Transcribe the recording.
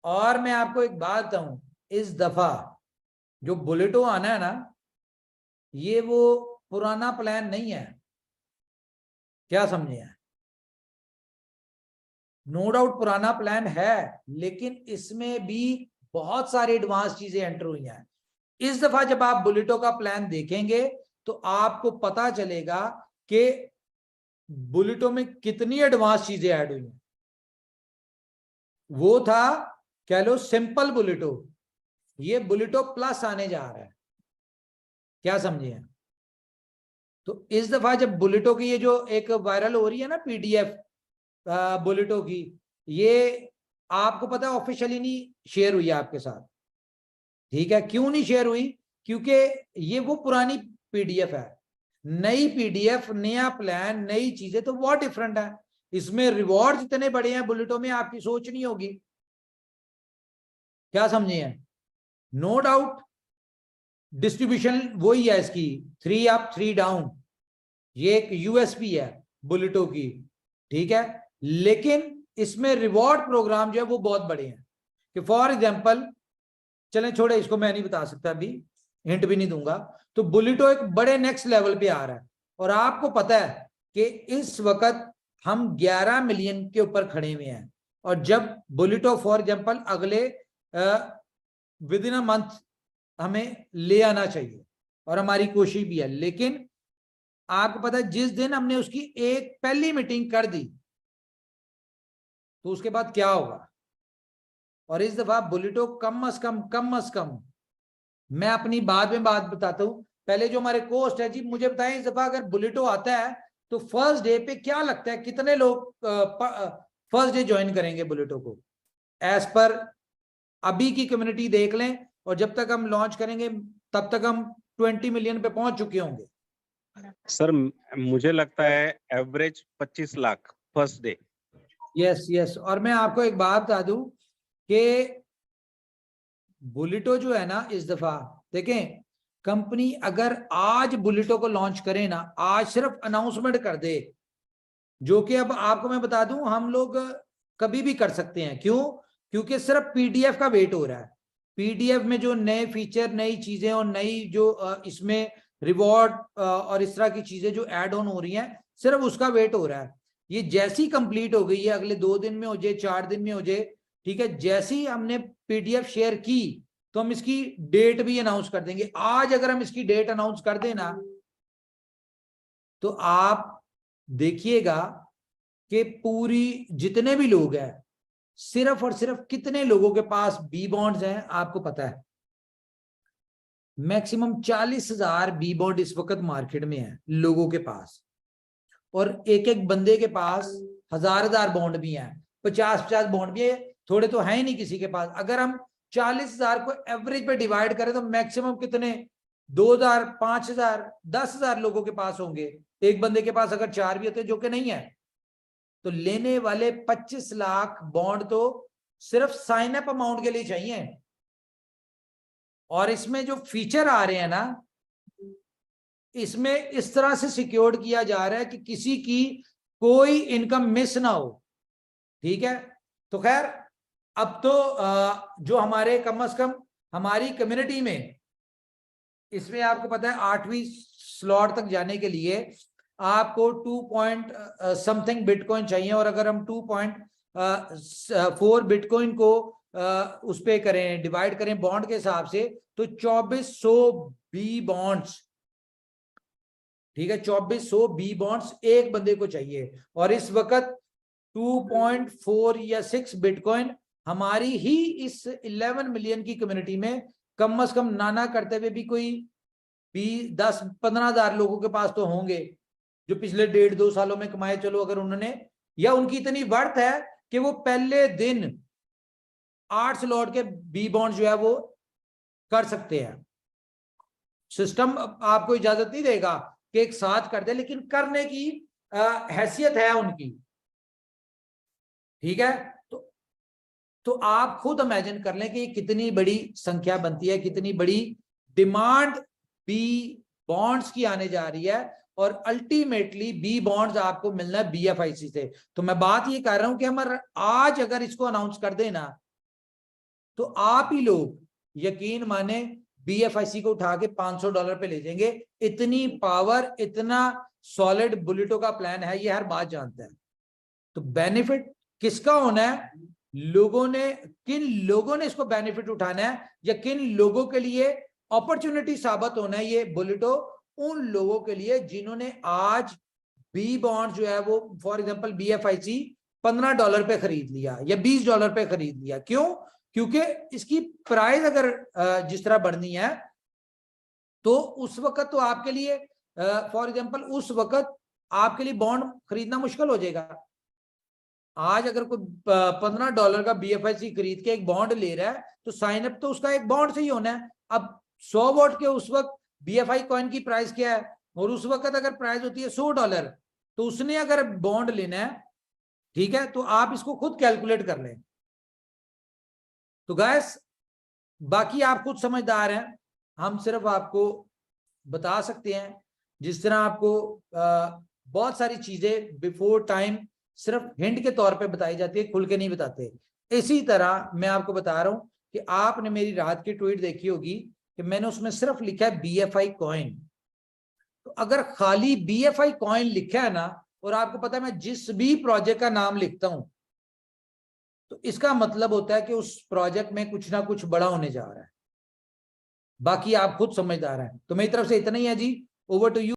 और मैं आपको एक बात बताऊं, इस दफा जो बुलेटो आना है ना, ये वो पुराना प्लान नहीं है, क्या समझे हैं? नो डाउट पुराना प्लान है, लेकिन इसमें भी बहुत सारी एडवांस चीजें एंटर हुई हैं। इस दफा जब आप बुलेटो का प्लान देखेंगे तो आपको पता चलेगा कि बुलेटो में कितनी एडवांस चीजें ऐड हुई हैं। वो था, कह लो, सिंपल बुलेटो, ये बुलेटो प्लस आने जा रहा है, क्या समझे हैं? तो इस दफा जब बुलेटो की ये जो एक वायरल हो रही है ना पीडीएफ बुलेटो की, ये आपको पता है ऑफिशियली नहीं शेयर हुई है आपके साथ, ठीक है? क्यों नहीं शेयर हुई? क्योंकि ये वो पुरानी पीडीएफ है, नई पीडीएफ, नया प्लान, नई चीजें, तो बहुत डिफरेंट है। इसमें रिवॉर्ड इतने बड़े हैं बुलेटो में, आपकी सोच नहीं होगी, क्या समझे हैं? नो डाउट डिस्ट्रीब्यूशन वही है इसकी, 3 अप 3 डाउन, ये एक यूएसपी है बुलेटो की, ठीक है? लेकिन इसमें रिवॉर्ड प्रोग्राम जो है वो बहुत बड़े हैं। कि फॉर एग्जांपल, चलें छोड़े इसको, मैं नहीं बता सकता अभी, हिंट भी नहीं दूंगा। तो बुलेटो एक बड़े नेक्स्ट लेवल पे आ रहा है, और आपको पता है कि इस वक्त हम 11 मिलियन के ऊपर खड़े हुए हैं, और जब बुलेटो फॉर एग्जांपल अगले विद इन अ मंथ हमें ले आना चाहिए, और हमारी कोशिश भी है, लेकिन आपको पता है जिस दिन हमने उसकी एक पहली मीटिंग कर दी तो उसके बाद क्या होगा। और इस दफा बुलेटो कम अज कम, मैं अपनी बाद में बात बताता हूं, पहले जो हमारे कोस्ट है जी, मुझे बताएं इस दफा अगर बुलेटो आता है तो फर्स्ट डे पे क्या लगता है कितने लोग फर्स्ट डे ज्वाइन करेंगे बुलेटो को? एज पर अभी की कम्युनिटी देख लें, और जब तक हम लॉन्च करेंगे तब तक हम 20 मिलियन पे पहुंच चुके होंगे। सर मुझे लगता है average 25 lakh first day. Yes yes, और मैं आपको एक बात बता दूं कि बुलेटो जो है ना, इस दफा देखें, कंपनी अगर आज बुलेटो को लॉन्च करे ना, आज सिर्फ अनाउंसमेंट कर दे, जो कि अब आपको मैं बता दूं हम लोग कभी भी कर सकते हैं, क्यों? क्योंकि सिर्फ पीडीएफ का वेट हो रहा है। पीडीएफ में जो नए फीचर, नई चीजें और नई जो इसमें रिवॉर्ड और इस तरह की चीजें जो ऐड ऑन हो रही हैं, सिर्फ उसका वेट हो रहा है। ये जैसी कंप्लीट हो गई है, अगले 2 दिन में हो जाए, 4 दिन में हो जाए, ठीक है, जैसे ही हमने पीडीएफ शेयर की तो हम इसकी डेट भी अनाउंस कर देंगे। आज अगर हम इसकी डेट अनाउंस कर देना तो आप देखिएगा कि पूरी जितने भी लोग हैं, सिर्फ और सिर्फ कितने लोगों के पास बी बॉन्ड्स हैं आपको पता है? मैक्सिमम 40,000 बी बॉन्ड इस वक्त मार्केट में है लोगों के पास, और एक एक बंदे के पास 1000 बॉन्ड भी हैं, 50 बॉन्ड भी है, थोड़े तो है ही नहीं किसी के पास। अगर हम 40,000 को एवरेज पे डिवाइड करें तो मैक्सिमम कितने, 2,000, 5,000, 10,000 लोगों के पास होंगे। एक बंदे के पास अगर 4 भी होते, जो कि नहीं है, तो लेने वाले 25 लाख बॉन्ड तो सिर्फ साइन अप अमाउंट के लिए चाहिए। और इसमें जो फीचर आ रहे हैं ना, इसमें इस तरह से सिक्योर्ड किया जा रहा है कि किसी की कोई इनकम मिस ना हो, ठीक है? तो खैर, अब तो जो हमारे कम से कम हमारी कम्युनिटी में, इसमें आपको पता है 8वीं स्लॉट तक जाने के लिए आपको 2 पॉइंट समथिंग बिटकॉइन चाहिए, और अगर हम 2.4 बिटकॉइन को उस पे करें, डिवाइड करें बॉन्ड के हिसाब से, तो 2400 बी बॉन्ड्स, ठीक है, 2400 बी बॉन्ड्स एक बंदे को चाहिए। और इस वक्त 2.4 या 6 बिटकॉइन हमारी ही इस 11 मिलियन की कम्युनिटी में कम से कम नाना करते हुए भी कोई 10-15,000 लोगों के पास तो होंगे, जो पिछले 1.5-2 सालों में कमाए। चलो अगर उन्होंने, या उनकी इतनी वर्थ है कि वो पहले दिन 8 स्लॉट के बी बॉन्ड जो है वो कर सकते हैं। सिस्टम आपको इजाजत नहीं देगा कि एक साथ कर दे, लेकिन करने की हैसियत है उनकी, ठीक है? तो आप खुद इमेजिन कर लें कि ये कितनी बड़ी संख्या बनती है, कितनी बड़ी डिमांड बी बॉन्ड्स की आने जा रही है, और अल्टीमेटली बी बॉन्ड्स आपको मिलना है बीएफआईसी से। तो मैं बात ये कर रहा हूं कि हम आज अगर इसको अनाउंस कर देना तो आप ही लोग यकीन माने BFIC को उठा के $500 पे ले जाएंगे। इतनी पावर, इतना सॉलिड बुलेटो का प्लान है, ये हर बात जानता है। तो बेनिफिट किसका होना है? लोगों ने, किन लोगों ने इसको बेनिफिट उठाना है, या किन लोगों के लिए अपॉर्चुनिटी साबित होना है ये बुलेटो? उन लोगों के लिए जिन्होंने आज बी बॉन्ड जो है वो फॉर एग्जांपल BFIC $15 पे खरीद लिया या $20 पे खरीद लिया। क्यों? क्योंकि इसकी प्राइस अगर जिस तरह बढ़नी है तो उस वक्त तो आपके लिए फॉर एग्जांपल उस वक्त आपके लिए बॉन्ड खरीदना मुश्किल हो जाएगा। आज अगर कोई $15 का BFIC खरीद के एक बॉन्ड ले रहा है तो साइन अप तो उसका एक बॉन्ड से ही होना है। अब 100 वोट के उस वक्त BFI कॉइन की प्राइस क्या है, और उस वक्त अगर प्राइस होती है $100, तो उसने अगर बॉन्ड लेना है, ठीक है, तो आप इसको खुद कैलकुलेट कर लें। तो गाइस बाकी आप खुद समझदार हैं, हम सिर्फ आपको बता सकते हैं। जिस तरह आपको बहुत सारी चीजें बिफोर टाइम सिर्फ हिंट के तौर पे बताई जाती है, खुल के नहीं बताते, इसी तरह मैं आपको बता रहा हूं कि आपने मेरी रात की ट्वीट देखी होगी कि मैंने उसमें सिर्फ लिखा है BFI कॉइन। तो अगर खाली BFI कॉइन लिखा है ना, और आपको पता है मैं जिस भी प्रोजेक्ट का नाम लिखता हूं तो इसका मतलब होता है कि उस प्रोजेक्ट में कुछ ना कुछ बड़ा होने जा रहा है। बाकी आप खुद समझदार हैं। तो मेरी तरफ से इतना ही है जी, ओवर टू यू।